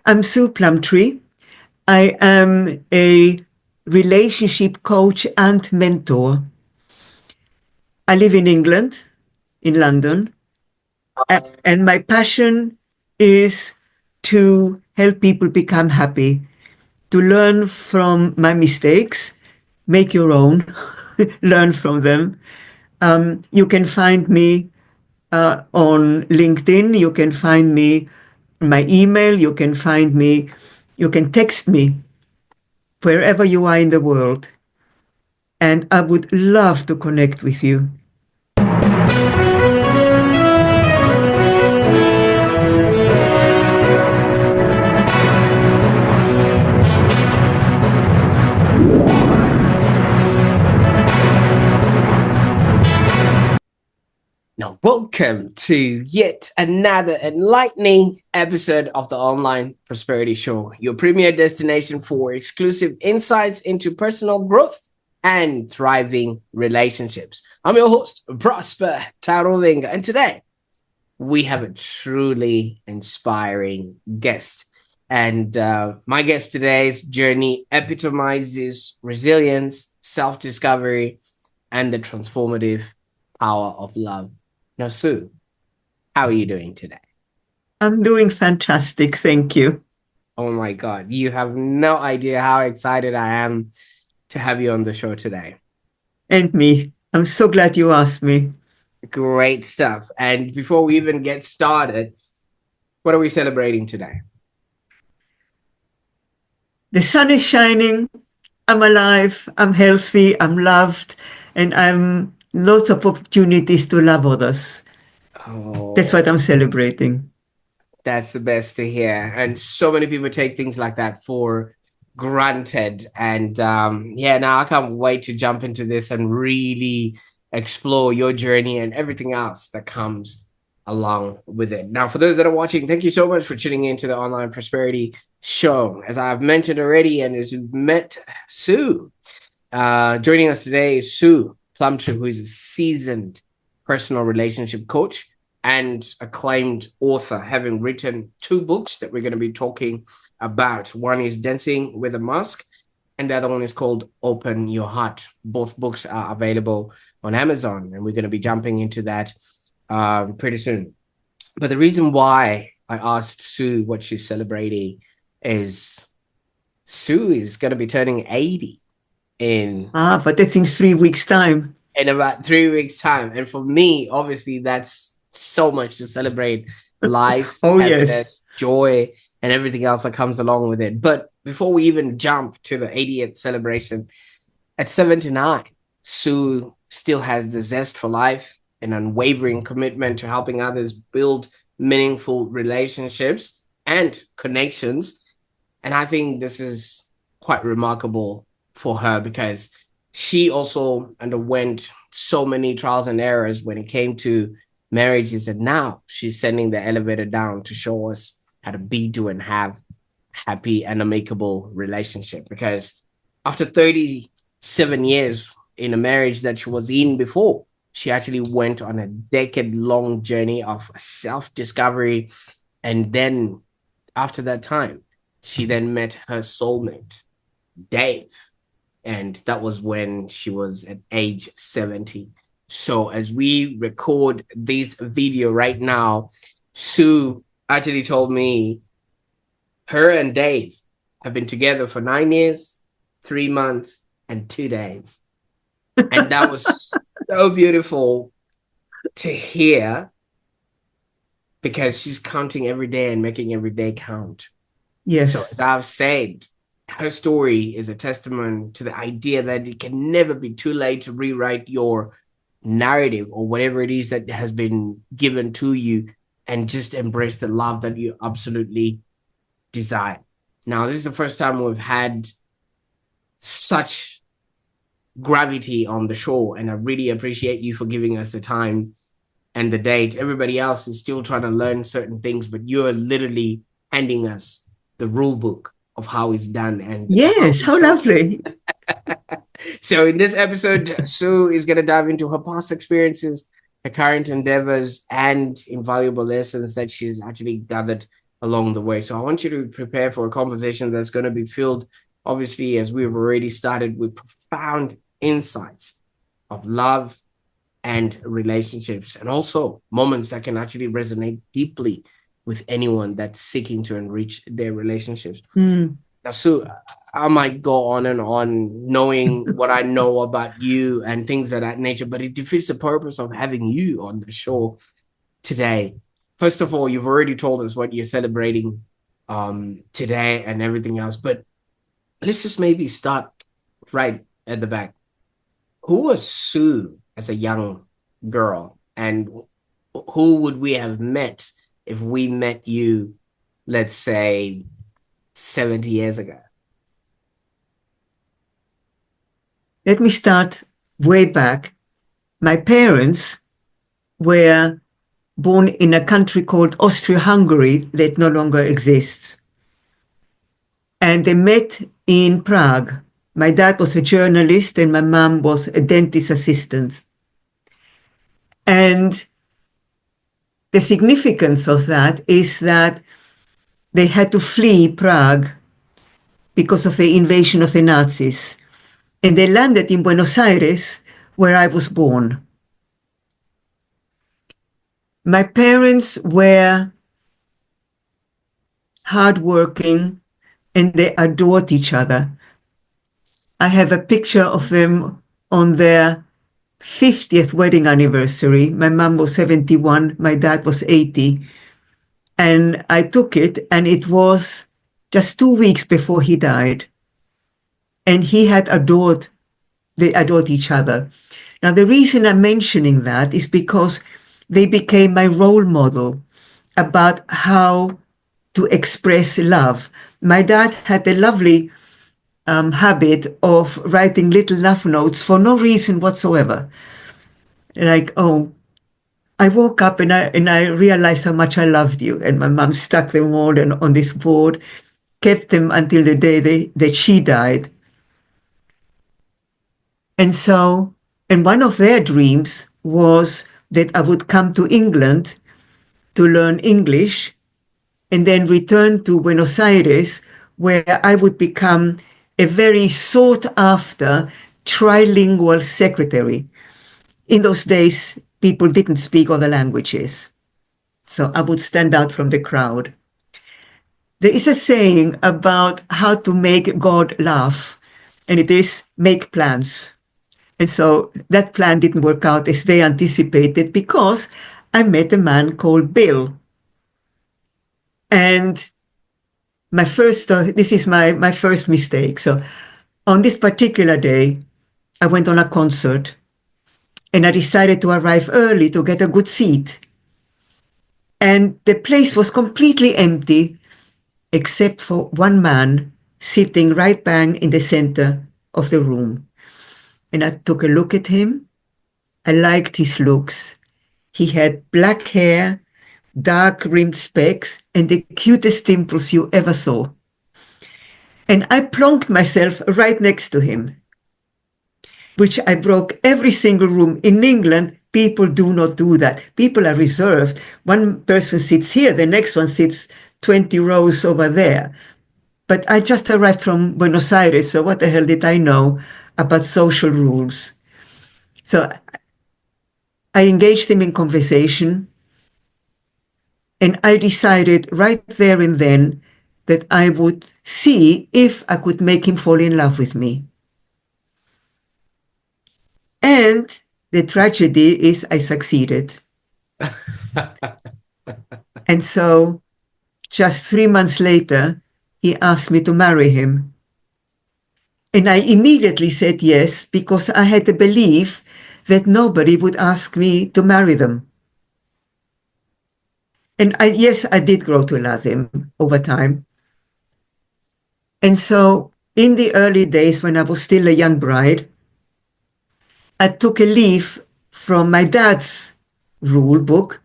I'm Sue Plumtree. I am a relationship coach and mentor. I live in England, in London, and my passion is to help people become happy, to learn from my mistakes, make your own, learn from them. You can find me on LinkedIn. You can find me my email. You can text me wherever you are in the world. And I would love to connect with you. Now, welcome to yet another enlightening episode of the Online Prosperity Show, your premier destination for exclusive insights into personal growth and thriving relationships. I'm your host, Prosper Taruvinga, and today we have a truly inspiring guest. And my guest today's journey epitomizes resilience, self-discovery, and the transformative power of love. Now, Sue, how are you doing today? I'm doing fantastic. Thank you. Oh my God, you have no idea how excited I am to have you on the show today. And me. I'm so glad you asked me. Great stuff. And before we even get started, what are we celebrating today? The sun is shining. I'm alive. I'm healthy. I'm loved. And I'm lots of opportunities to love others. That's what I'm celebrating. That's the best to hear. And so many people take things like that for granted. And now I can't wait to jump into this and really explore your journey and everything else that comes along with it. Now, for those that are watching, thank you so much for tuning into the Online Prosperity Show. As I've mentioned already, and as you've met Sue, joining us today is Sue Plumtree, who is a seasoned personal relationship coach and acclaimed author, having written 2 books that we're going to be talking about. One is Dancing with a Mask, and the other one is called Open Your Heart. Both books are available on Amazon, and we're going to be jumping into that pretty soon. But the reason why I asked Sue what she's celebrating is Sue is going to be turning 80 but that's in 3 weeks' time. In about 3 weeks' time. And for me, obviously, that's so much to celebrate life, happiness, yes, joy, and everything else that comes along with it. But before we even jump to the 80th celebration, at 79, Sue still has the zest for life, an unwavering commitment to helping others build meaningful relationships and connections. And I think this is quite remarkable for her because she also underwent so many trials and errors when it came to marriages, and now she's sending the elevator down to show us how to be, do, and have happy and amicable relationship. Because after 37 years in a marriage that she was in before, she actually went on a decade-long journey of self-discovery, and then after that time, she then met her soulmate, Dave. And that was when she was at age 70. So as we record this video right now, Sue actually told me her and Dave have been together for 9 years, 3 months, and 2 days. And that was so beautiful to hear because she's counting every day and making every day count. Yes. So as I've said, her story is a testament to the idea that it can never be too late to rewrite your narrative or whatever it is that has been given to you, and just embrace the love that you absolutely desire. Now, this is the first time we've had such gravity on the show, and I really appreciate you for giving us the time and the date. Everybody else is still trying to learn certain things, but you're literally handing us the rule book of how it's done. And yes, how lovely. So in this episode, Sue is going to dive into her past experiences, her current endeavors, and invaluable lessons that she's actually gathered along the way. So I want you to prepare for a conversation that's going to be filled, obviously, as we've already started, with profound insights of love and relationships, and also moments that can actually resonate deeply with anyone that's seeking to enrich their relationships. Now, Sue, I might go on and on knowing what I know about you and things of that nature, but it defeats the purpose of having you on the show today. First of all, you've already told us what you're celebrating today and everything else, but let's just maybe start right at the back. Who was Sue as a young girl, and who would we have met if we met you, let's say, 70 years ago? Let me start way back. My parents were born in a country called Austria-Hungary that no longer exists. And they met in Prague. My dad was a journalist and my mom was a dentist assistant. And the significance of that is that they had to flee Prague because of the invasion of the Nazis. And they landed in Buenos Aires, where I was born. My parents were hardworking and they adored each other. I have a picture of them on their 50th wedding anniversary. My mom was 71, my dad was 80. And I took it, and it was just 2 weeks before he died. And they adored each other. Now, the reason I'm mentioning that is because they became my role model about how to express love. My dad had a lovely habit of writing little love notes for no reason whatsoever. Like, oh, I woke up and I realized how much I loved you. And my mom stuck them all on this board, kept them until the day that she died. And so, and one of their dreams was that I would come to England to learn English and then return to Buenos Aires, where I would become a very sought after trilingual secretary. In those days, people didn't speak other languages. So I would stand out from the crowd. There is a saying about how to make God laugh, and it is make plans. And so that plan didn't work out as they anticipated because I met a man called Bill. And this is my first mistake. So on this particular day, I went on a concert and I decided to arrive early to get a good seat. And the place was completely empty except for one man sitting right bang in the center of the room. And I took a look at him. I liked his looks. He had black hair, dark rimmed specs, and the cutest dimples you ever saw. And I plonked myself right next to him, which I broke every single room. In England, people do not do that. People are reserved. One person sits here, the next one sits 20 rows over there. But I just arrived from Buenos Aires, so what the hell did I know about social rules? So I engaged him in conversation, and I decided right there and then that I would see if I could make him fall in love with me. And the tragedy is I succeeded. And so just 3 months later, he asked me to marry him. And I immediately said yes, because I had the belief that nobody would ask me to marry them. And yes, I did grow to love him over time. And so in the early days when I was still a young bride, I took a leaf from my dad's rule book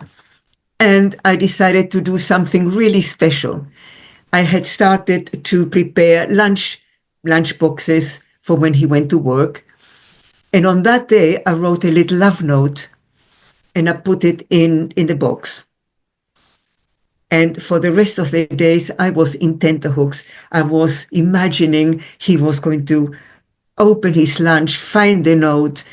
and I decided to do something really special. I had started to prepare lunch boxes for when he went to work. And on that day, I wrote a little love note and I put it in the box. And for the rest of the days, I was in tenterhooks. I was imagining he was going to open his lunch, find the note,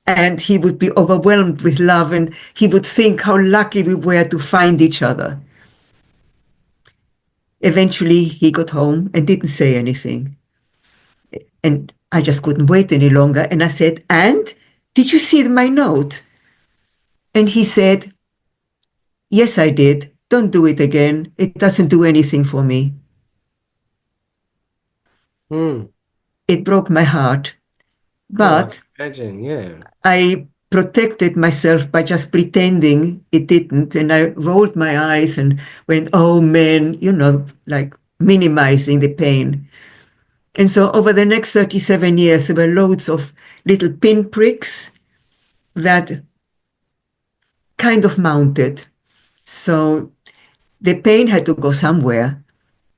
and he would be overwhelmed with love, and he would think how lucky we were to find each other. Eventually, he got home and didn't say anything. And I just couldn't wait any longer. And I said, "And did you see my note?" And he said, "Yes, I did. Don't do it again. It doesn't do anything for me." Hmm. It broke my heart. Oh, I can But imagine. Yeah. I protected myself by just pretending it didn't. And I rolled my eyes and went, "Oh, man," like minimizing the pain. And so over the next 37 years, there were loads of little pinpricks that kind of mounted. So the pain had to go somewhere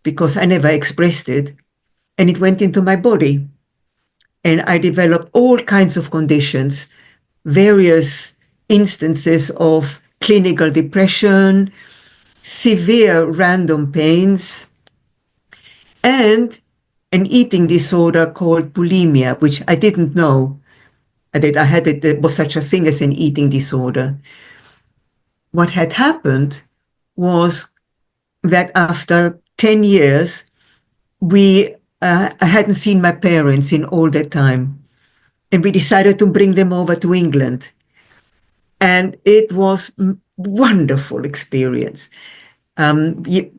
because I never expressed it. And it went into my body. And I developed all kinds of conditions, various instances of clinical depression, severe random pains, and an eating disorder called bulimia, which I didn't know that I had it, there was such a thing as an eating disorder. What had happened was that after 10 years, I hadn't seen my parents in all that time. And we decided to bring them over to England. And it was wonderful experience. You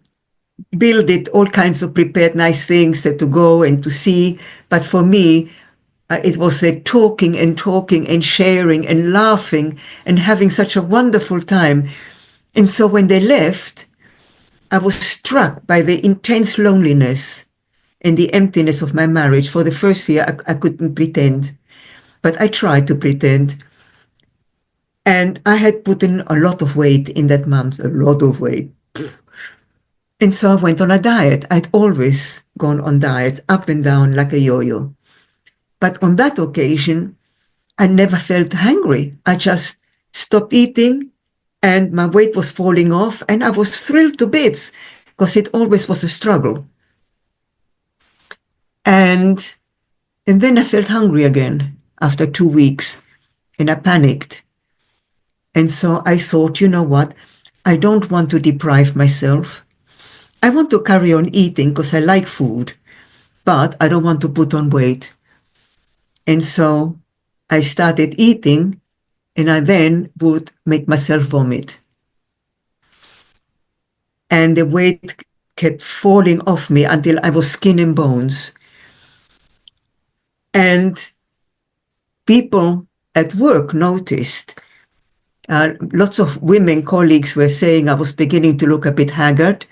built all kinds of prepared nice things to go and to see. But for me, it was talking and talking and sharing and laughing and having such a wonderful time. And so when they left, I was struck by the intense loneliness and the emptiness of my marriage. For the first year, I couldn't pretend, but I tried to pretend. And I had put in a lot of weight in that month, a lot of weight. And so I went on a diet. I'd always gone on diets, up and down like a yo-yo. But on that occasion, I never felt hungry. I just stopped eating and my weight was falling off and I was thrilled to bits because it always was a struggle. And then I felt hungry again after 2 weeks and I panicked. And so I thought, you know what? I don't want to deprive myself. I want to carry on eating because I like food, but I don't want to put on weight. And so I started eating and I then would make myself vomit. And the weight kept falling off me until I was skin and bones. And people at work noticed. Lots of women colleagues were saying I was beginning to look a bit haggard,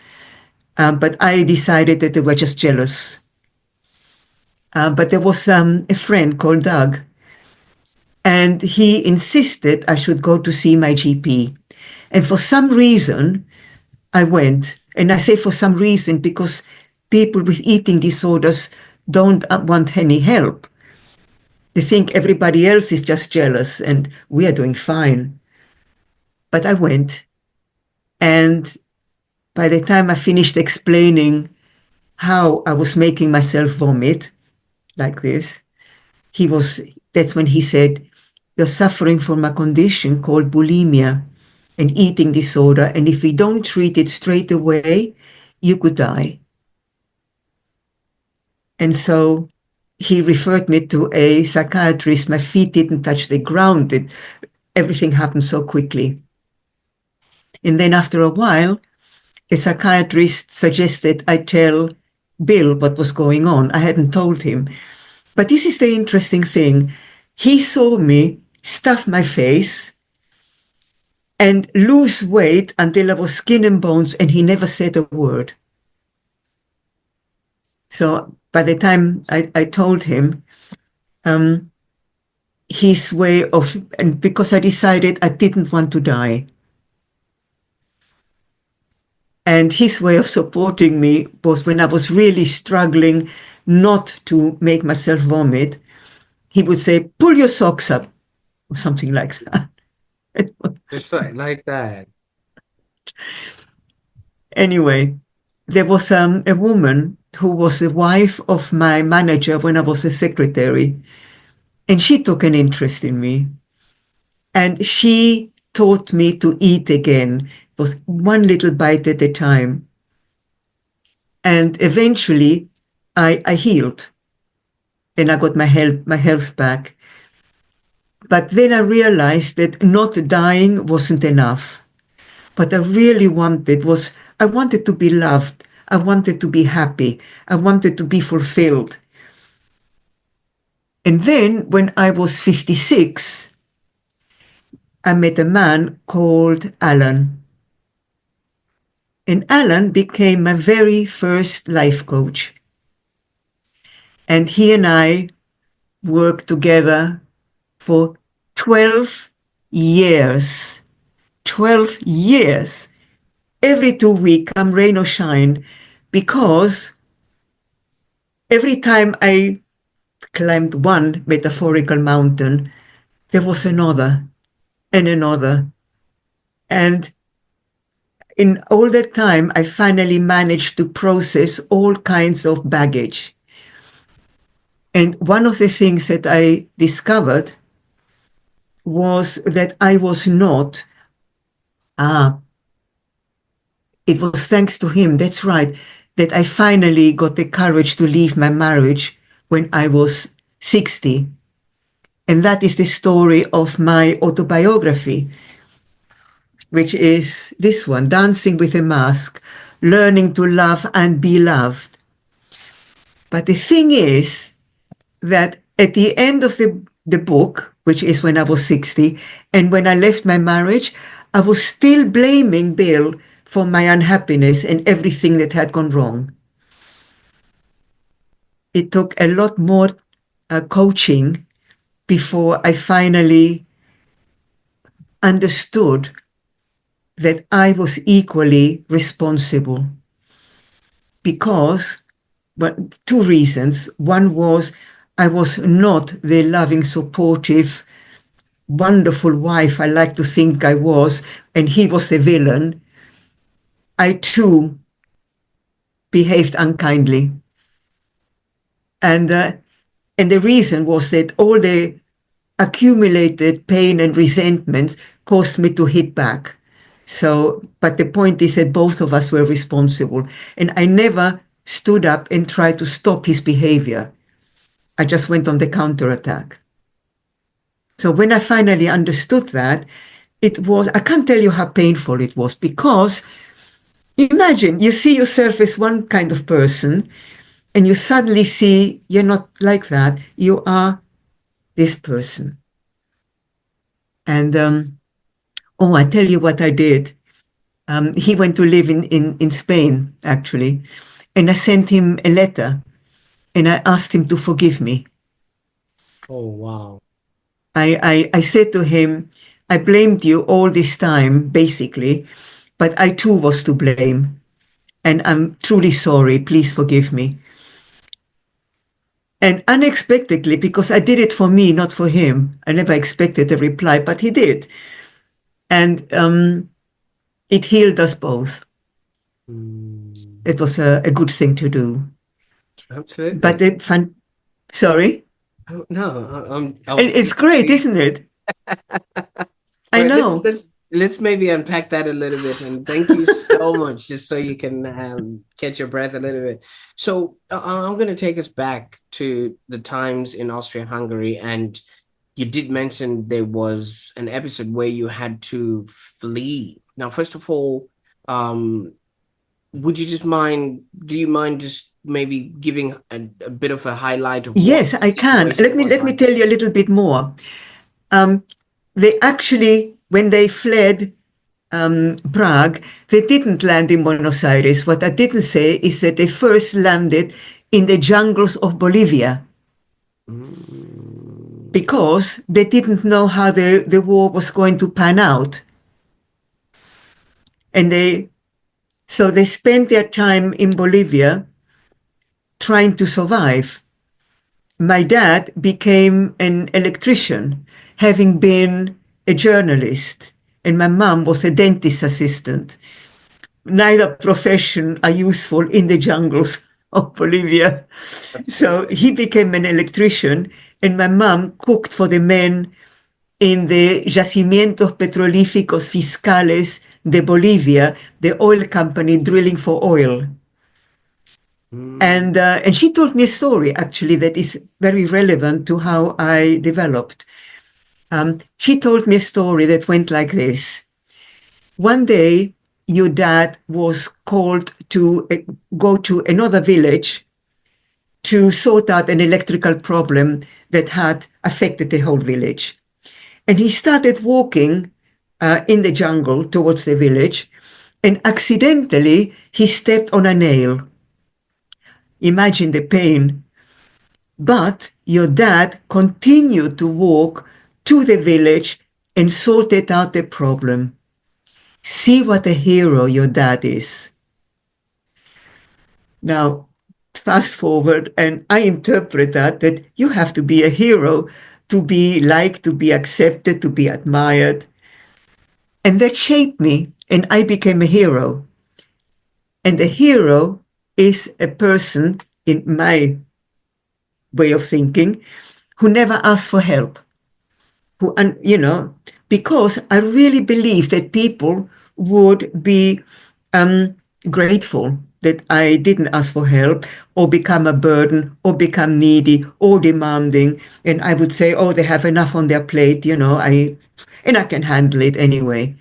but I decided that they were just jealous. But there was a friend called Doug, and he insisted I should go to see my GP. And for some reason, I went. And I say for some reason because people with eating disorders don't want any help. They think everybody else is just jealous and we are doing fine. But I went. And by the time I finished explaining how I was making myself vomit like this, that's when he said, "You're suffering from a condition called bulimia, an eating disorder. And if we don't treat it straight away, you could die." And so he referred me to a psychiatrist. My feet didn't touch the ground. Everything happened so quickly. And then after a while, a psychiatrist suggested I tell Bill what was going on. I hadn't told him. But this is the interesting thing. He saw me stuff my face and lose weight until I was skin and bones, and he never said a word. So by the time I told him, his way of, and because I decided I didn't want to die, and his way of supporting me was when I was really struggling not to make myself vomit, he would say, "Pull your socks up," or something like that. Just like that. Anyway, there was a woman who was the wife of my manager when I was a secretary, and she took an interest in me. And she taught me to eat again. It was one little bite at a time. And eventually, I healed, and I got my health back. But then I realized that not dying wasn't enough. What I really wanted was, I wanted to be loved. I wanted to be happy. I wanted to be fulfilled. And then when I was 56, I met a man called Alan. And Alan became my very first life coach. And he and I worked together for 12 years. 12 years. Every 2 weeks, come rain or shine, because every time I climbed one metaphorical mountain, there was another and another. And in all that time, I finally managed to process all kinds of baggage. And one of the things that I discovered was that I was not, it was thanks to him, that's right, that I finally got the courage to leave my marriage when I was 60. And that is the story of my autobiography, which is this one, Dancing with a Mask, Learning to Love and Be Loved. But the thing is that at the end of the book, which is when I was 60, and when I left my marriage, I was still blaming Bill for my unhappiness and everything that had gone wrong. It took a lot more coaching before I finally understood that I was equally responsible. Because, but two reasons. One was I was not the loving, supportive, wonderful wife I like to think I was, and he was the villain. I too behaved unkindly. And the reason was that all the accumulated pain and resentment caused me to hit back. So, but the point is that both of us were responsible. And I never stood up and tried to stop his behavior. I just went on the counterattack. So when I finally understood that, it was, I can't tell you how painful it was, because imagine you see yourself as one kind of person and you suddenly see you're not like that. You are this person. And, I tell you what I did. He went to live in Spain, actually. And I sent him a letter and I asked him to forgive me. Oh, wow. I said to him, I blamed you all this time, basically, but I too was to blame. And I'm truly sorry. Please forgive me. And unexpectedly, because I did it for me, not for him, I never expected a reply, but he did. And it healed us both. It was a good thing to do. Absolutely. But sorry? No, it's great, isn't it? I know. Let's maybe unpack that a little bit, and thank you so much, just so you can catch your breath a little bit. So I'm going to take us back to the times in Austria-Hungary, and you did mention there was an episode where you had to flee. Now, first of all, do you mind just maybe giving a bit of a highlight of Yes, I can. Let me tell you a little bit more. They actually, when they fled Prague, they didn't land in Buenos Aires. What I didn't say is that they first landed in the jungles of Bolivia, because they didn't know how the war was going to pan out. And so they spent their time in Bolivia trying to survive. My dad became an electrician, having been a journalist, and my mom was a dentist assistant. neither profession are useful in the jungles of Bolivia. So Absolutely. he became an electrician, and my mom cooked for the men in the Yacimientos Petrolíficos Fiscales de Bolivia, the oil company drilling for oil. Mm, And she told me a story, actually, that is very relevant to how I developed. She told me a story that went like this. One day, your dad was called to go to another village to sort out an electrical problem that had affected the whole village. And he started walking in the jungle towards the village, and accidentally he stepped on a nail. Imagine the pain. But your dad continued to walk to the village and sorted out the problem. See what a hero your dad is. Now, fast forward, and I interpret that you have to be a hero to be liked, to be accepted, to be admired. And that shaped me, and I became a hero. And a hero is a person, in my way of thinking, who never asks for help. Who, and because I really believe that people would be um, grateful that I didn't ask for help or become a burden or become needy or demanding. And I would say, oh, they have enough on their plate, and I can handle it anyway.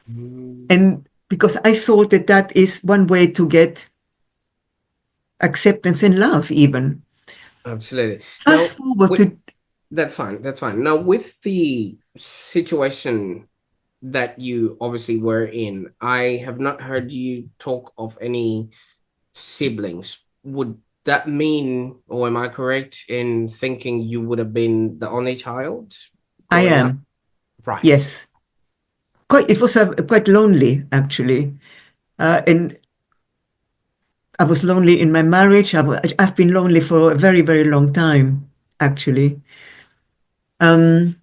mm, And because I thought that that is one way to get acceptance and love, even. absolutely. Fast Now, forward with, to, that's fine. That's fine. Now, with the situation that you obviously were in, I have not heard you talk of any siblings. Would that mean, or am I correct in thinking you would have been the only child I growing up? am, Right. yes. It was quite lonely, actually. And I was lonely in my marriage. I've been lonely for a very, very long time, actually. Um,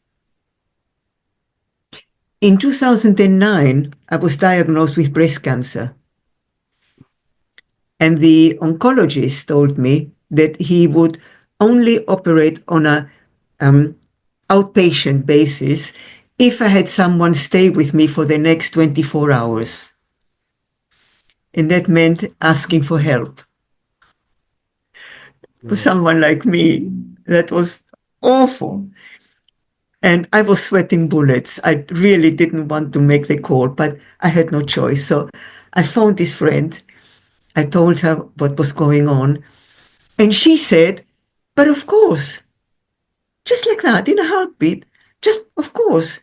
in 2009, I was diagnosed with breast cancer. And the oncologist told me that he would only operate on a um, outpatient basis if I had someone stay with me for the next 24 hours. And that meant asking for help. For Mm, someone like me, that was awful. And I was sweating bullets. I really didn't want to make the call, but I had no choice. So I phoned this friend. I told her what was going on. And she said, but of course, just like that, in a heartbeat, just of course.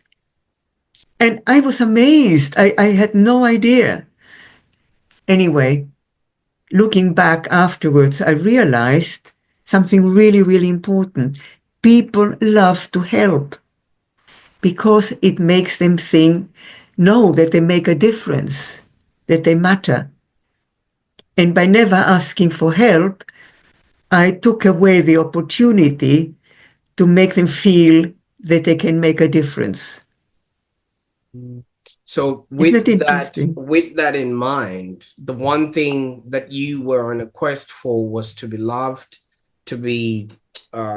And I was amazed. I had no idea. Anyway, looking back afterwards, I realized something really, really important. People love to help because it makes them know that they make a difference, that they matter. And by never asking for help, I took away the opportunity to make them feel that they can make a difference. mm. So Isn't it interesting? with that in mind, the one thing that you were on a quest for was to be loved, to be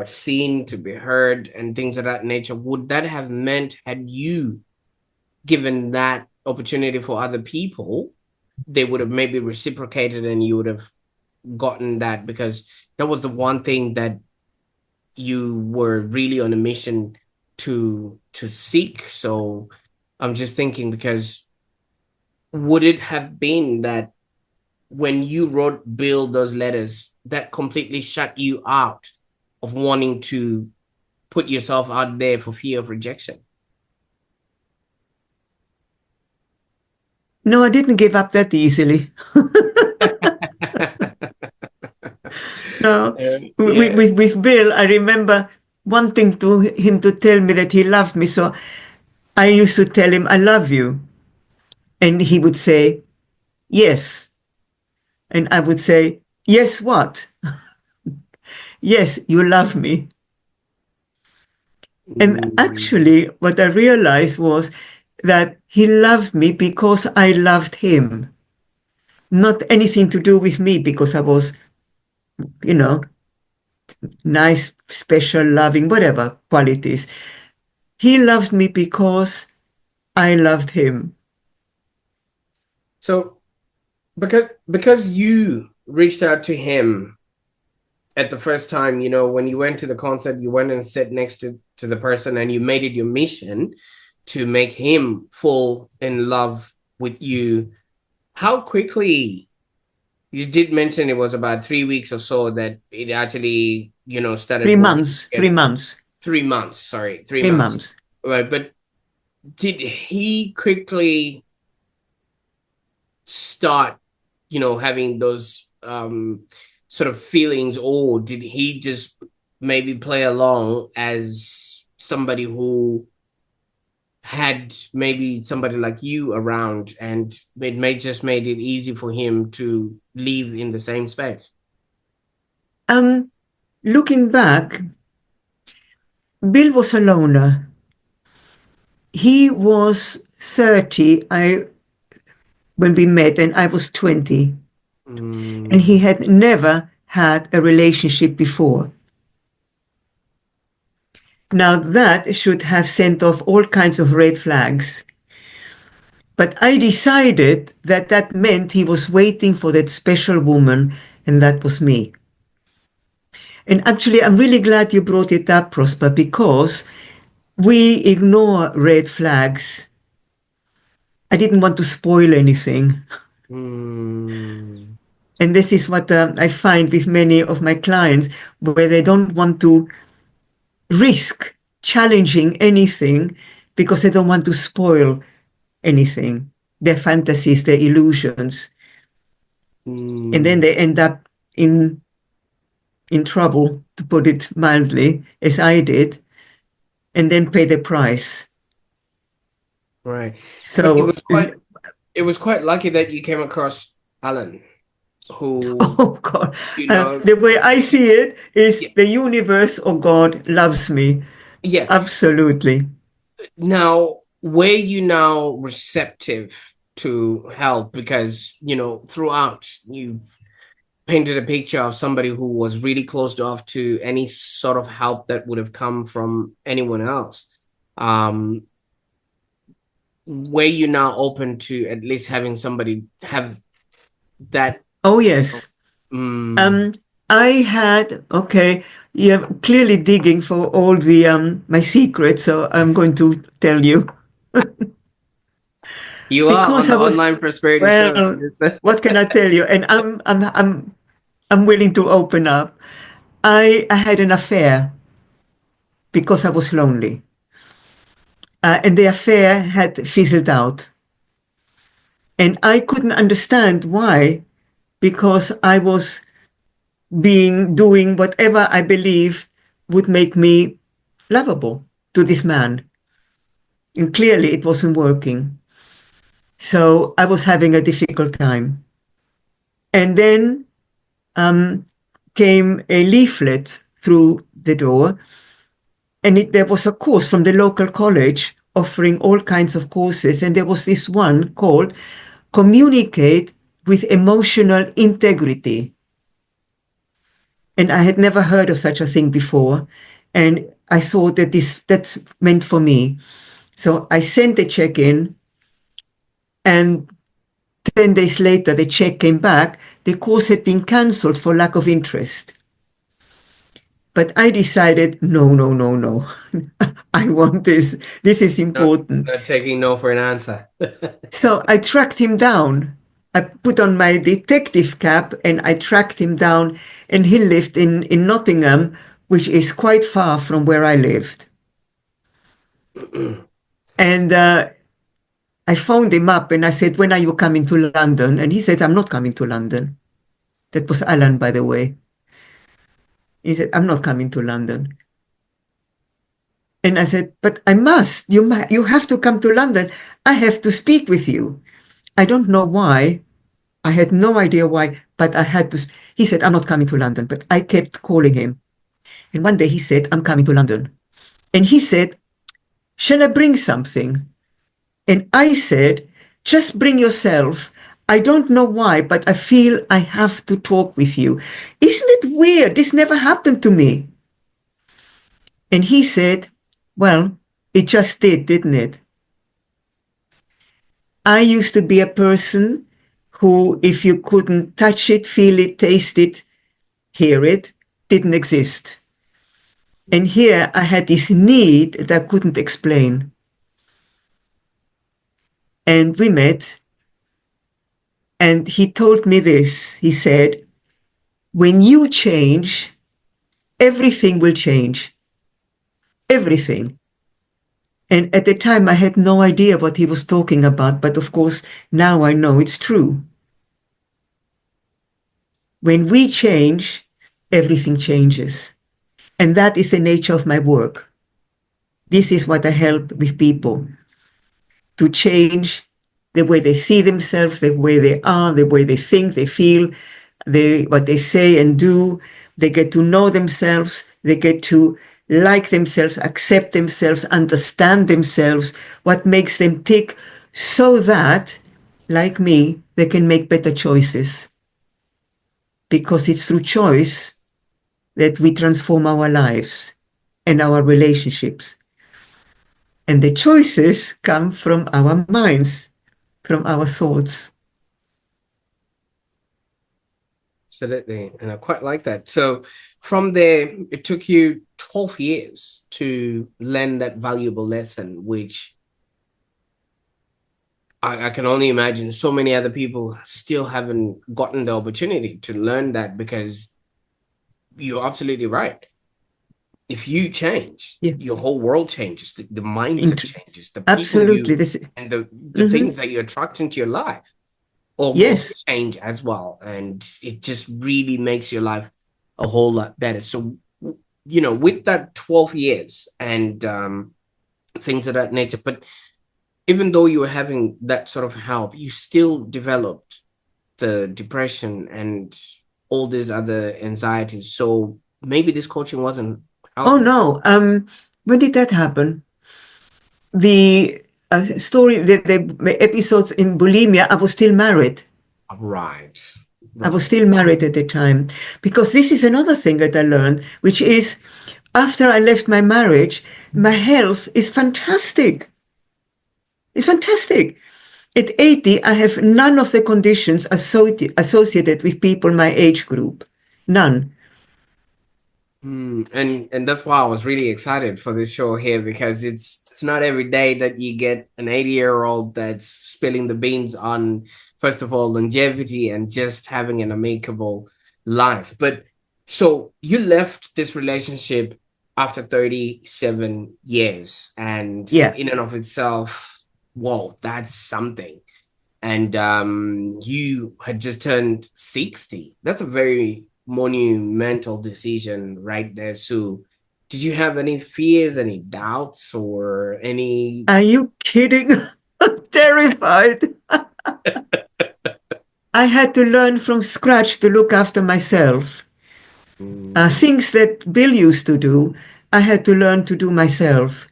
seen, to be heard, and things of that nature. Would that have meant, had you given that opportunity for other people, they would have maybe reciprocated and you would have gotten that, because that was the one thing that you were really on a mission to seek. So I'm just thinking, because would it have been that when you wrote Bill those letters, that completely shut you out of wanting to put yourself out there for fear of rejection? No, I didn't give up that easily. No, Yeah. with Bill, I remember wanting him to tell me that he loved me. So I used to tell him, I love you. And he would say, yes. And I would say, yes, what? Yes, you love me. And Mm, actually, what I realized was that he loved me because I loved him. not anything to do with me because I was, you know, nice, special, loving, whatever qualities. He loved me because I loved him. So because you reached out to him at the first time, when you went to the concert, you went and sat next to the person and you made it your mission to make him fall in love with you. How quickly, you did mention it was about 3 weeks or so that it actually, started Three working months, three together. months, 3 months, sorry, three three months. months. Right. But did he quickly start, having those sort of feelings, or did he just maybe play along as somebody who had maybe somebody like you around, and it may just made it easy for him to live in the same space? Um, Looking back, Bill was a loner. He was 30 when we met, and I was 20. And he Mm. had never had a relationship before. Now, that should have sent off all kinds of red flags. But I decided that that meant he was waiting for that special woman, and that was me. And actually, I'm really glad you brought it up, Prosper, because we ignore red flags. I didn't want to spoil anything. Mm. And this is what I find with many of my clients, where they don't want to risk challenging anything because they don't want to spoil anything, their fantasies, their illusions. And then Mm. they end up in trouble, to put it mildly, as I did, and then pay the price. Right. But So, it was quite lucky that you came across Alan, who, oh God, you know, the way I see it is yeah, the universe or God loves me. yeah. Absolutely. Now, were you now receptive to help? Because, throughout you've painted a picture of somebody who was really closed off to any sort of help that would have come from anyone else. Um, were you now open to at least having somebody have that? Oh, yes. Mm, Um, I had, okay, you're clearly digging for all the my secrets, so I'm going to tell you. you are on Because the I was, online prosperity show, well, so what can I tell you? And I'm willing to open up. I had an affair because I was lonely. And the affair had fizzled out. And I couldn't understand why, because I was doing whatever I believed would make me lovable to this man. And clearly it wasn't working. So I was having a difficult time. And then um, came a leaflet through the door, and there was a course from the local college offering all kinds of courses. And there was this one called Communicate with Emotional Integrity. And I had never heard of such a thing before. And I thought that that's meant for me. So I sent the check in, and 10 days later, the check came back. The course had been cancelled for lack of interest. But I decided, no, no, no, no. I want this. This is not important. not taking no for an answer. So I tracked him down. I put on my detective cap and I tracked him down, and he lived in Nottingham, which is quite far from where I lived. And I phoned him up and I said, when are you coming to London? And he said, I'm not coming to London. That was Alan, by the way. He said, I'm not coming to London. And I said, but I must. You have to come to London. I have to speak with you. I don't know why. I had no idea why, but I had to. He said, I'm not coming to London. But I kept calling him. And one day he said, I'm coming to London. And he said, shall I bring something? And I said, just bring yourself. I don't know why, but I feel I have to talk with you. Isn't it weird? This never happened to me. And he said, well, it just did, didn't it? I used to be a person who, if you couldn't touch it, feel it, taste it, hear it, didn't exist. And here I had this need that I couldn't explain. And we met, and he told me this. He said, when you change, everything will change. Everything. And at the time, I had no idea what he was talking about. But of course, now I know it's true. When we change, everything changes. And that is the nature of my work. This is what I help with people to change the way they see themselves, the way they are, the way they think, they feel, what they say and do. They get to know themselves. They get to like themselves, accept themselves, understand themselves, what makes them tick, so that, like me, they can make better choices. Because it's through choice that we transform our lives and our relationships. And the choices come from our minds, from our thoughts. Absolutely. And I quite like that. So from there, it took you 12 years to learn that valuable lesson, which I can only imagine so many other people still haven't gotten the opportunity to learn that, because you're absolutely right. If you change, your whole world changes. The mindset changes. The people absolutely. And the things that you attract into your life also change as well. And it just really makes your life a whole lot better. So, with that 12 years and things of that nature, but even though you were having that sort of help, you still developed the depression and all these other anxieties. So maybe this coaching wasn't helping. Oh, no. When did that happen? The story, the episodes in bulimia, I was still married. Right. I was still married at the time. Because this is another thing that I learned, which is after I left my marriage, my health is fantastic. It's fantastic. At 80, I have none of the conditions associated with people my age group. None. And that's why I was really excited for this show here, because it's not every day that you get an 80-year-old that's spilling the beans on, first of all, longevity and just having an amicable life. But so you left this relationship after 37 years, and in and of itself, whoa, that's something. And you had just turned 60. That's a very monumental decision right there, Sue. Did you have any fears, any doubts, or any... Are you kidding? I'm terrified. I had to learn from scratch to look after myself. Things that Bill used to do, I had to learn to do myself.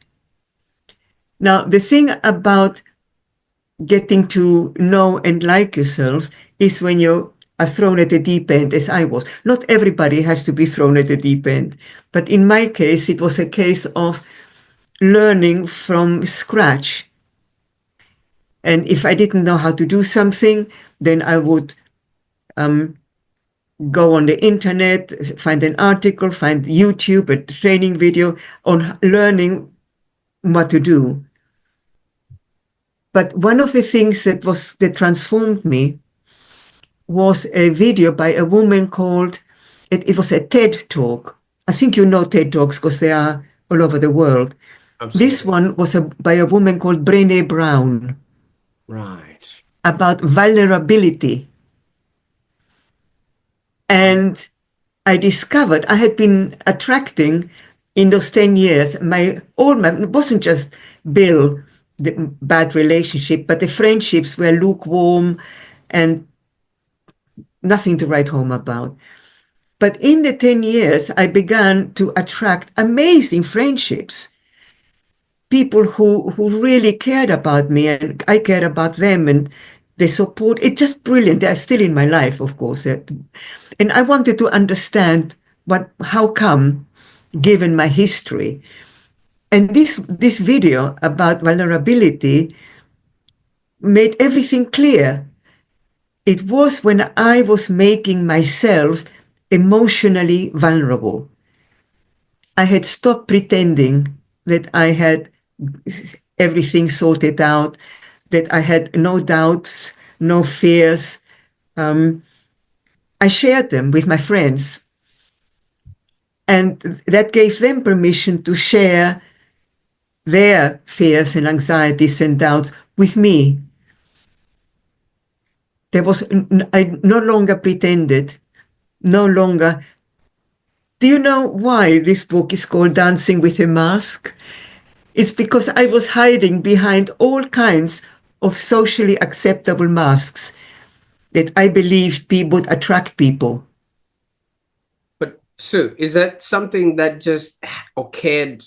Now, the thing about getting to know and like yourself is when you are thrown at the deep end, as I was. Not everybody has to be thrown at the deep end. But in my case, it was a case of learning from scratch. And if I didn't know how to do something, then I would go on the internet, find an article, find YouTube, a training video on learning what to do. But one of the things that transformed me was a video by a woman called, it was a TED talk. I think you know TED talks because they are all over the world. Absolutely. This one was by a woman called Brené Brown. Right. About vulnerability. And I discovered I had been attracting in those 10 years, it wasn't just Bill, the bad relationship, but the friendships were lukewarm and nothing to write home about. But in the 10 years, I began to attract amazing friendships. People who really cared about me and I cared about them. And the support. It's just brilliant. They're still in my life, of course. And I wanted to understand how come, given my history. And this video about vulnerability made everything clear. It was when I was making myself emotionally vulnerable. I had stopped pretending that I had everything sorted out, that I had no doubts, no fears. I shared them with my friends. And that gave them permission to share their fears and anxieties and doubts with me. I no longer pretended, no longer. Do you know why this book is called Dancing with a Mask? It's because I was hiding behind all kinds of socially acceptable masks that I believed would attract people. But Sue, is that something that just occurred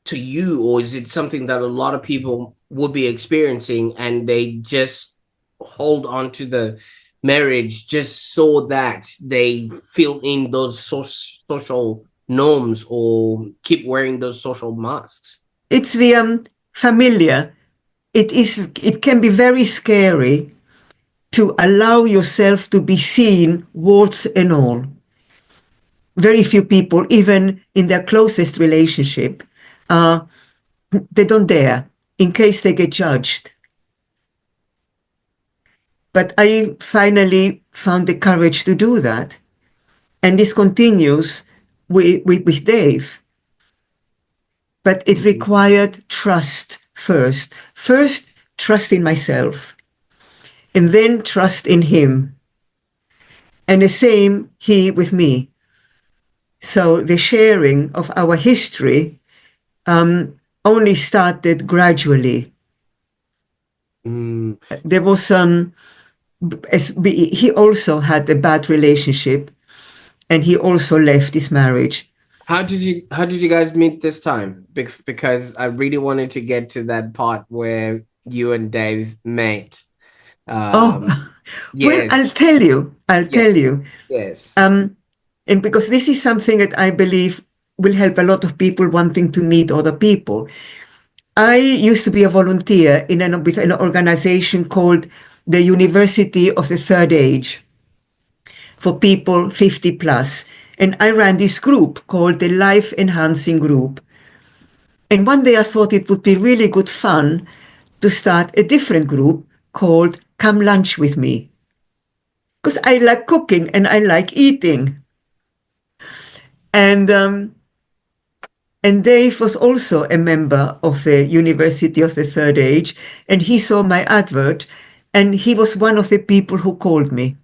to you, or is it something that a lot of people would be experiencing and they just hold on to the marriage just so that they fill in those social norms or keep wearing those social masks? It's the familiar. It can be very scary to allow yourself to be seen, warts and all. Very few people, even in their closest relationship, they don't dare in case they get judged. But I finally found the courage to do that. And this continues with Dave. But it required trust first. First, trust in myself, and then trust in him. And the same, he with me. So the sharing of our history only started gradually. There was he also had a bad relationship, and he also left his marriage. How did you guys meet this time? Because I really wanted to get to that part where you and Dave met. Well, Yes. I'll tell you. Yes. And because this is something that I believe will help a lot of people wanting to meet other people. I used to be a volunteer with an organization called the University of the Third Age for people 50 plus. And I ran this group called the Life Enhancing Group. And one day I thought it would be really good fun to start a different group called Come Lunch With Me. Because I like cooking and I like eating. And Dave was also a member of the University of the Third Age, and he saw my advert, and he was one of the people who called me.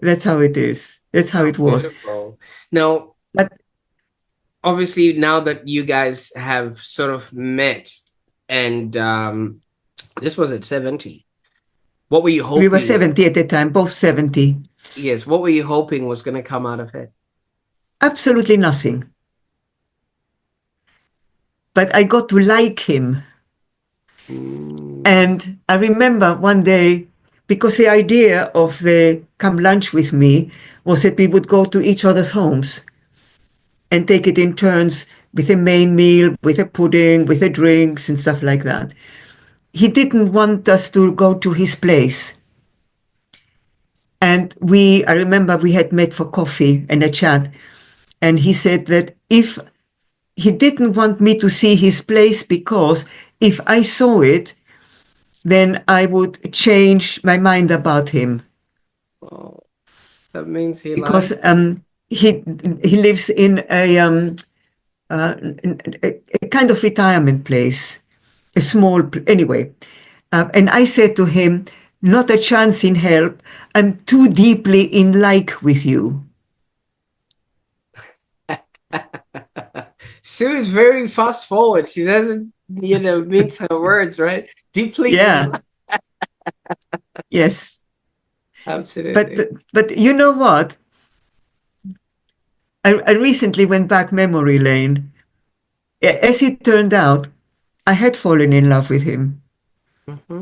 That's how it is. That's how it was. Beautiful. Now, obviously, now that you guys have sort of met, and this was at 70, what were you hoping? We were 70 at the time, both 70. Yes. What were you hoping was going to come out of it? Absolutely nothing. But I got to like him. And I remember one day, because the idea of the Come Lunch With Me was that we would go to each other's homes and take it in turns with a main meal, with a pudding, with the drinks and stuff like that. He didn't want us to go to his place. And I remember we had met for coffee and a chat. And he said that if he didn't want me to see his place, because if I saw it, then I would change my mind about him. Oh, that means he because likes he lives in a kind of retirement place, a small anyway. And I said to him, "Not a chance in hell. I'm too deeply in like with you." Sue is very fast forward. She doesn't, mince her words, right? Deeply. Yeah. Yes. Absolutely. But you know what? I recently went back memory lane. As it turned out, I had fallen in love with him.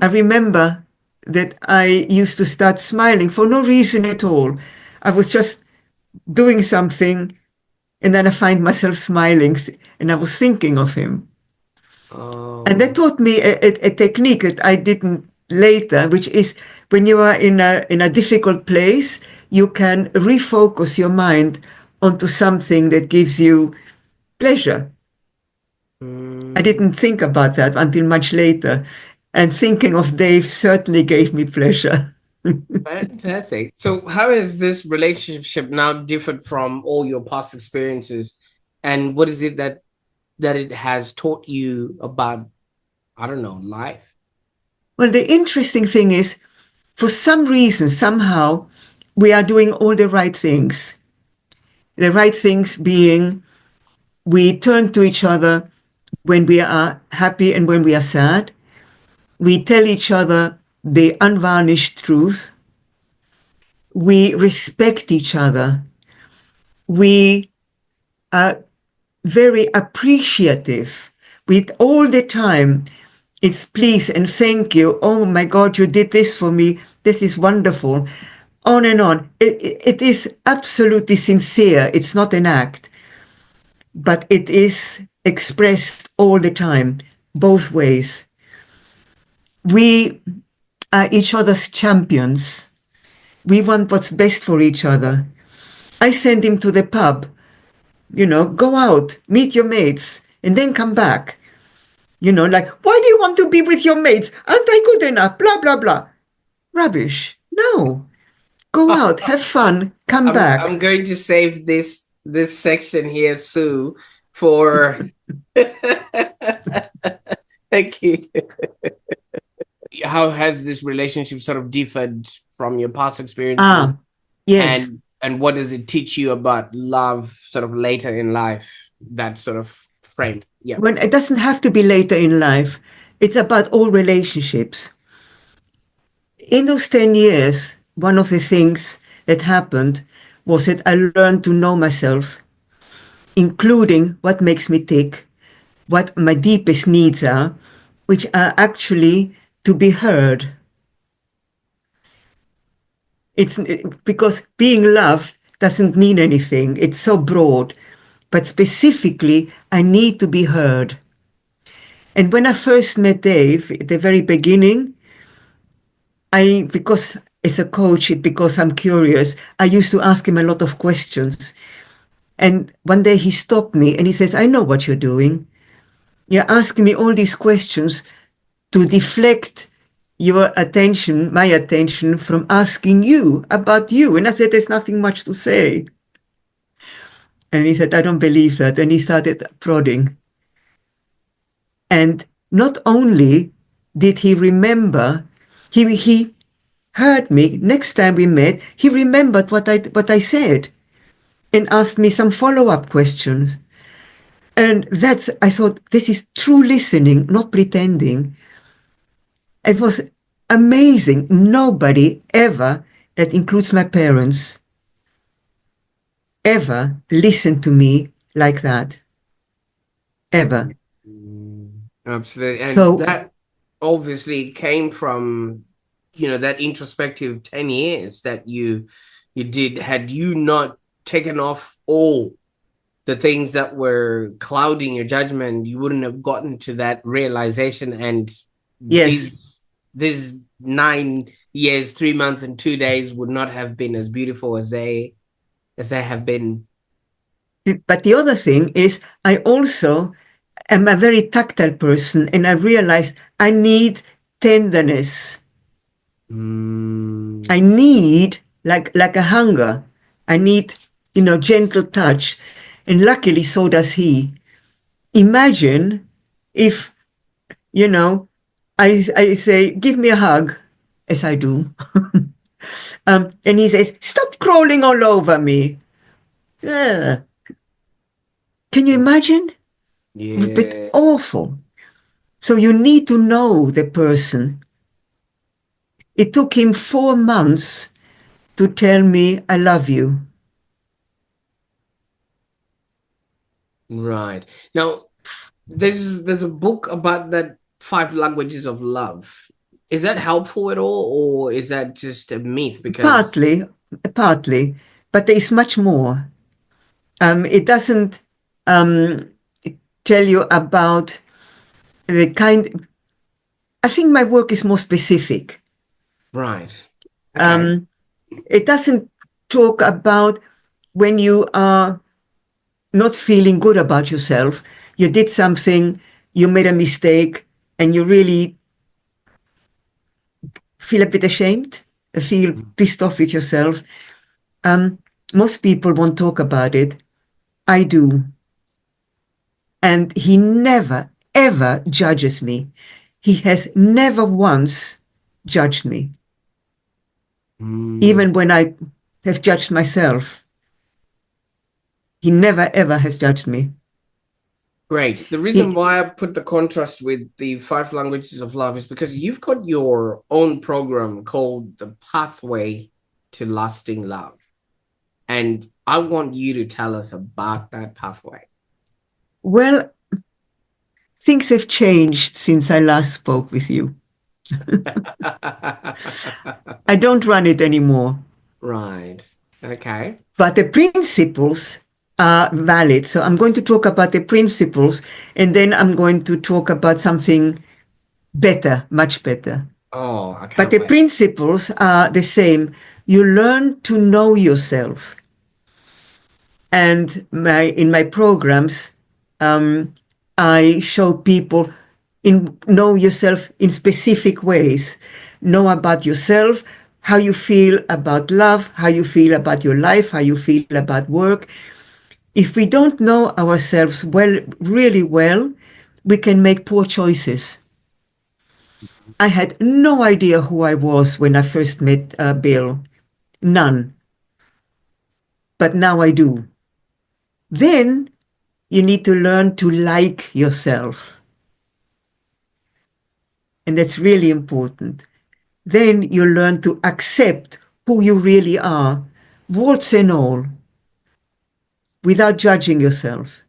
I remember that I used to start smiling for no reason at all. I was just doing something, and then I find myself smiling, and I was thinking of him. And that taught me a technique that I didn't later, which is when you are in a difficult place, you can refocus your mind onto something that gives you pleasure. I didn't think about that until much later. And thinking of Dave certainly gave me pleasure. Fantastic. So, how has this relationship now differed from all your past experiences, and what is it that it has taught you about, I don't know, life? Well, the interesting thing is, for some reason, somehow, we are doing all the right things. The right things being we turn to each other when we are happy and when we are sad. We tell each other the unvarnished truth. We respect each other. We are very appreciative. With all the time, it's please and thank you. Oh my God, you did this for me. This is wonderful. On and on. It is absolutely sincere. It's not an act, but it is expressed all the time, both ways. We are each other's champions. We want what's best for each other. I send him to the pub, go out, meet your mates, and then come back. Like, why do you want to be with your mates? Aren't I good enough? Blah, blah, blah. Rubbish. No. Go out, have fun, come I'm back. going to save this section here, Sue, for thank you. How has this relationship sort of differed from your past experiences, Yes. and what does it teach you about love sort of later in life, that sort of frame? Yeah. When it doesn't have to be later in life, it's about all relationships. In those 10 years, one of the things that happened was that I learned to know myself, including what makes me tick, what my deepest needs are, which are actually to be heard. It's because being loved doesn't mean anything. It's so broad. But specifically, I need to be heard. And when I first met Dave at the very beginning, because as a coach, because I'm curious, I used to ask him a lot of questions. And one day he stopped me and he says, I know what you're doing. You're asking me all these questions to deflect your attention, my attention, from asking you about you. And I said, there's nothing much to say. And he said, I don't believe that. And he started prodding. And not only did he remember, he heard me. Next time we met, he remembered what I said and asked me some follow-up questions. And I thought, this is true listening, not pretending. It was amazing. Nobody ever, that includes my parents, ever listened to me like that. Ever. Absolutely. And So, that obviously came from, that introspective 10 years that you did. Had you not taken off all the things that were clouding your judgment, you wouldn't have gotten to that realization. And yes. these 9 years, 3 months, and 2 days would not have been as beautiful as they have been. But the other thing is, I also am a very tactile person, and I realized I need tenderness. I need like a hunger. I need, gentle touch. And luckily, so does he. Imagine if, I say, give me a hug, as I do. And he says, stop crawling all over me. Ugh. Can you imagine? But Yeah. awful. So you need to know the person. It took him 4 months to tell me, I love you. Right. Now, there's a book about that five languages of love. Is that helpful at all, or is that just a myth? Because Partly, but there is much more. It doesn't um, tell you about the kind. I think my work is more specific. right, okay. It doesn't talk about when you are not feeling good about yourself, you did something, you made a mistake, and you really feel a bit ashamed, feel pissed off with yourself. Um, Most people won't talk about it. I do. And he never, ever judges me. He has never once judged me, Mm. even when I have judged myself. He never, ever has judged me. Great. The reason He, why I put the contrast with the five languages of love is because you've got your own program called The Pathway to Lasting Love. And I want you to tell us about that pathway. well, things have changed since I last spoke with you. I don't run it anymore. Right. Okay. But the principles are valid. So I'm going to talk about the principles and then I'm going to talk about something better, much better. Oh, I But can't the wait. principles are the same. You learn to know yourself. And in my programs, um, I show people know yourself in specific ways. Know about yourself, how you feel about love, how you feel about your life, how you feel about work. If we don't know ourselves well, really well, we can make poor choices. I had no idea who I was when I first met Bill. None. But now I do. Then you need to learn to like yourself. And that's really important. Then you learn to accept who you really are, warts and all, without judging yourself.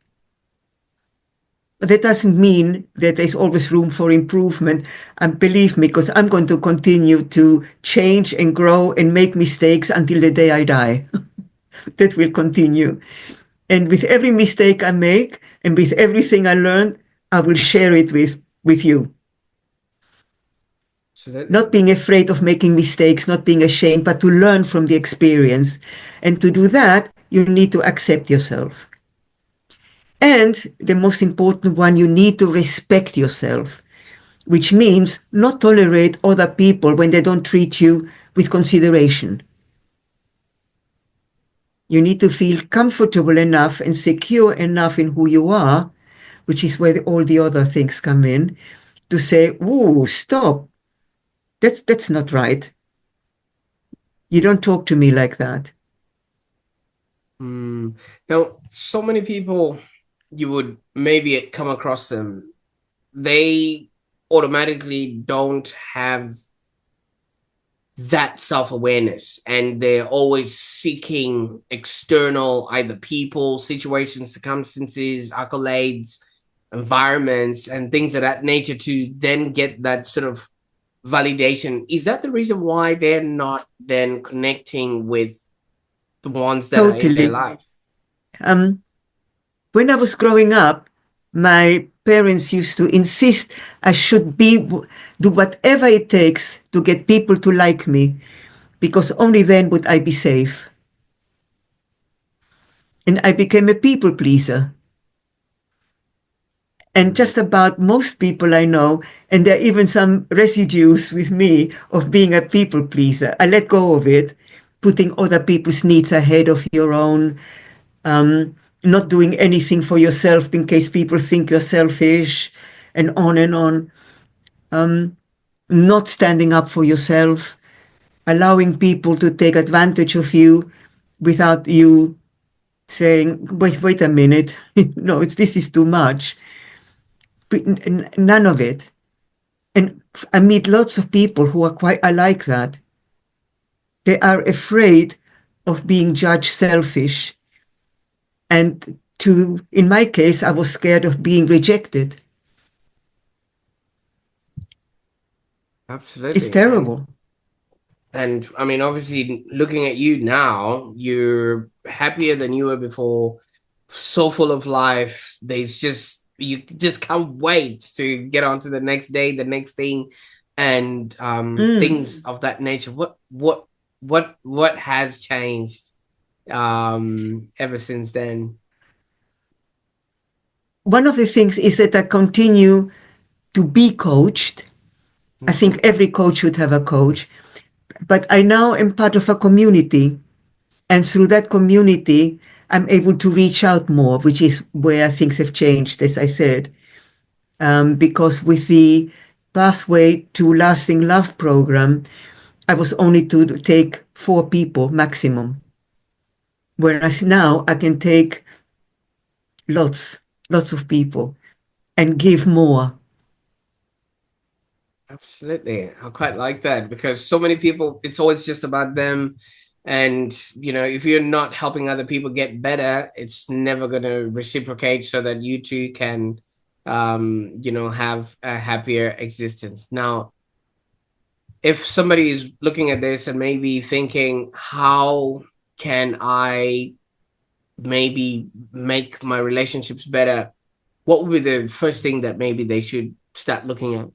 But that doesn't mean that there's always room for improvement. And believe me, because I'm going to continue to change and grow and make mistakes until the day I die. That will continue. And with every mistake I make and with everything I learn, I will share it with you. So that Not being afraid of making mistakes, not being ashamed, but to learn from the experience. And to do that, you need to accept yourself. And the most important one, you need to respect yourself, which means not tolerate other people when they don't treat you with consideration. You need to feel comfortable enough and secure enough in who you are, which is where all the other things come in, to say, "Ooh, stop. That's not right. You don't talk to me like that." now so many people you would maybe come across them. They automatically don't have that self-awareness and they're always seeking external either people, situations, circumstances, accolades, environments and things of that nature to then get that sort of validation. Is that the reason why they're not then connecting with the ones that are in their Totally. life? Um, when I was growing up, my parents used to insist I should do whatever it takes to get people to like me, because only then would I be safe. And I became a people pleaser. And just about most people I know, and there are even some residues with me of being a people pleaser. I let go of it, putting other people's needs ahead of your own, not doing anything for yourself in case people think you're selfish, and on and on. Not standing up for yourself, allowing people to take advantage of you without you saying, wait a minute, no, this is too much. None of it. And I meet lots of people who are quite like that. They are afraid of being judged selfish. And in my case, I was scared of being rejected. It's Absolutely. terrible. And I mean, obviously, looking at you now, you're happier than you were before, so full of life. There's just, you just can't wait to get on to the next day, the next thing, and things of that nature. What has changed ever since then? One of the things is that I continue to be coached. I think Mm-hmm. every coach should have a coach, but I now am part of a community. And through that community, I'm able to reach out more, which is where things have changed, as I said. Because with the Pathway to Lasting Love program, I was only to take 4 people maximum. Whereas now I can take lots, lots of people and give more. Absolutely. I quite like that because so many people, it's always just about them. And, if you're not helping other people get better, it's never going to reciprocate so that you too can, have a happier existence. Now, if somebody is looking at this and maybe thinking, how can I maybe make my relationships better? What would be the first thing that maybe they should start looking at?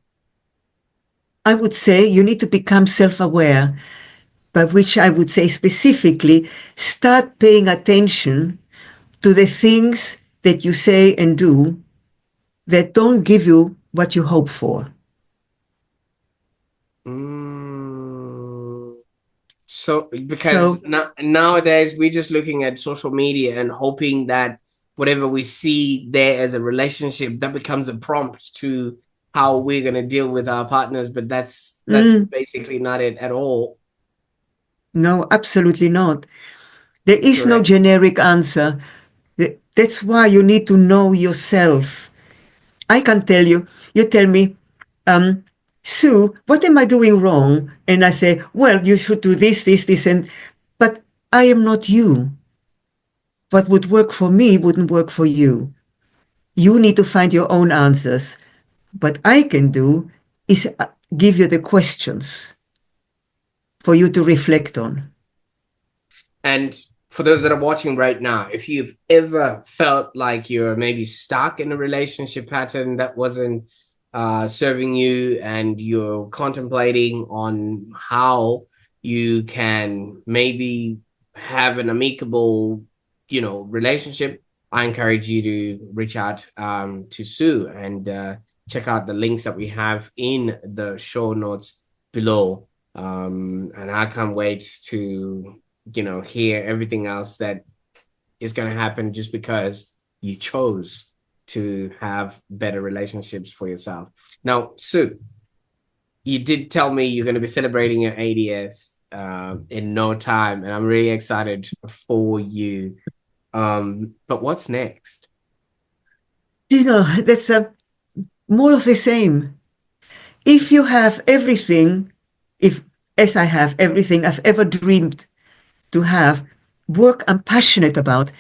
I would say you need to become self aware, by which I would say specifically start paying attention to the things that you say and do that don't give you what you hope for. Mm. So, because So, nowadays we're just looking at social media and hoping that whatever we see there as a relationship, that becomes a prompt to how we're going to deal with our partners. But that's basically not it at all. no, absolutely not. There is no Correct. generic answer. That's why you need to know yourself. I can tell you, you tell me, um, Sue, what am I doing wrong? And I say, well, you should do this, this, this, and, but I am not you. What would work for me wouldn't work for you. You need to find your own answers. What I can do is give you the questions for you to reflect on. And for those that are watching right now, if you've ever felt like you're maybe stuck in a relationship pattern that wasn't serving you and you're contemplating on how you can maybe have an amicable, relationship, I encourage you to reach out to Sue and check out the links that we have in the show notes below. And I can't wait to hear everything else that is going to happen just because you chose to have better relationships for yourself. Now, Sue, you did tell me you're going to be celebrating your 80th in no time, and I'm really excited for you. But what's next? That's more of the same. If you have everything, if as I have everything I've ever dreamed to have, work I'm passionate about,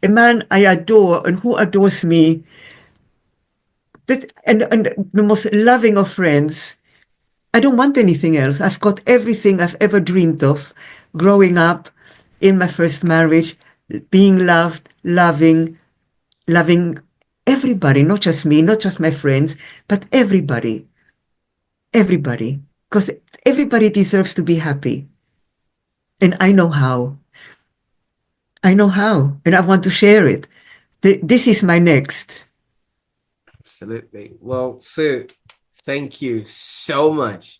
a man I adore and who adores me, and the most loving of friends, I don't want anything else. I've got everything I've ever dreamed of growing up in my first marriage, being loved, loving everybody, not just me, not just my friends, but everybody. Everybody. Because everybody deserves to be happy. And I know how. I know how. And I want to share it. This is my next. Absolutely. Well, Sue, thank you so much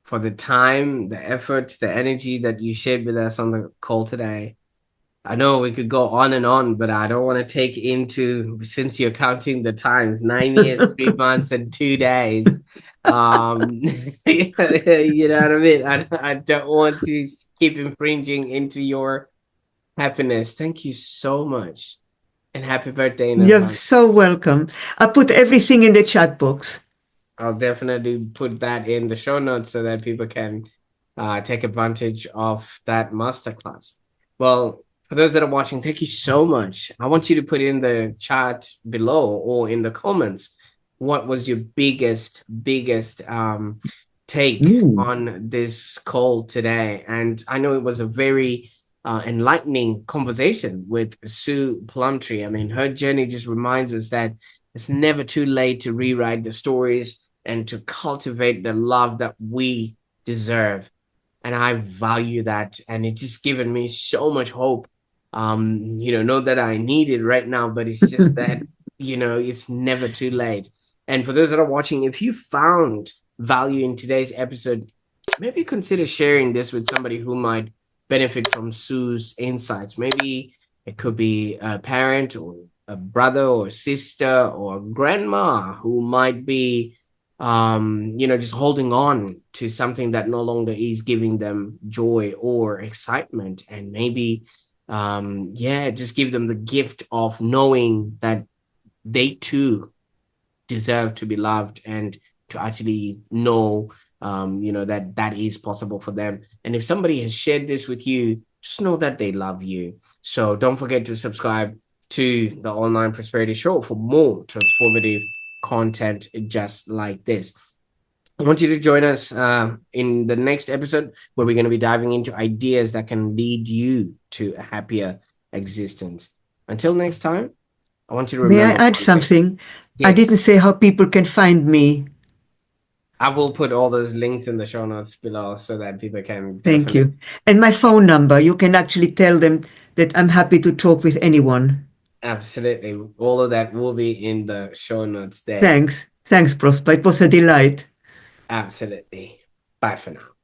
for the time, the effort, the energy that you shared with us on the call today. I know we could go on and on, but I don't want to take into, since you're counting the times, 9 years, 3 months, and 2 days. You know what I mean? I don't want to keep infringing into your happiness. Thank you so much. And happy birthday in You're advance. so welcome. I put everything in the chat box. I'll definitely put that in the show notes so that people can take advantage of that masterclass. Well, For those that are watching, thank you so much. I want you to put in the chat below or in the comments what was your biggest take on this call today. And I know it was a very enlightening conversation with Sue Plumtree. I mean, her journey just reminds us that it's never too late to rewrite the stories and to cultivate the love that we deserve. And I value that. And it's just given me so much hope. Not that I need it right now, but it's just that, it's never too late. And for those that are watching, if you found value in today's episode, maybe consider sharing this with somebody who might benefit from Sue's insights. Maybe it could be a parent or a brother or a sister or a grandma who might be just holding on to something that no longer is giving them joy or excitement. And maybe just give them the gift of knowing that they too deserve to be loved and to actually know that is possible for them. And if somebody has shared this with you, just know that they love you. So don't forget to subscribe to the Online Prosperity Show for more transformative content just like this. I want you to join us in the next episode where we're going to be diving into ideas that can lead you to a happier existence. Until next time, I want you to remember. May I add something? Yes. I didn't say how people can find me. I will put all those links in the show notes below so that people can. Thank you. And my phone number, you can actually tell them that I'm happy to talk with anyone. Absolutely. All of that will be in the show notes there. Thanks. Thanks, Prosper. It was a delight. Absolutely. Bye for now.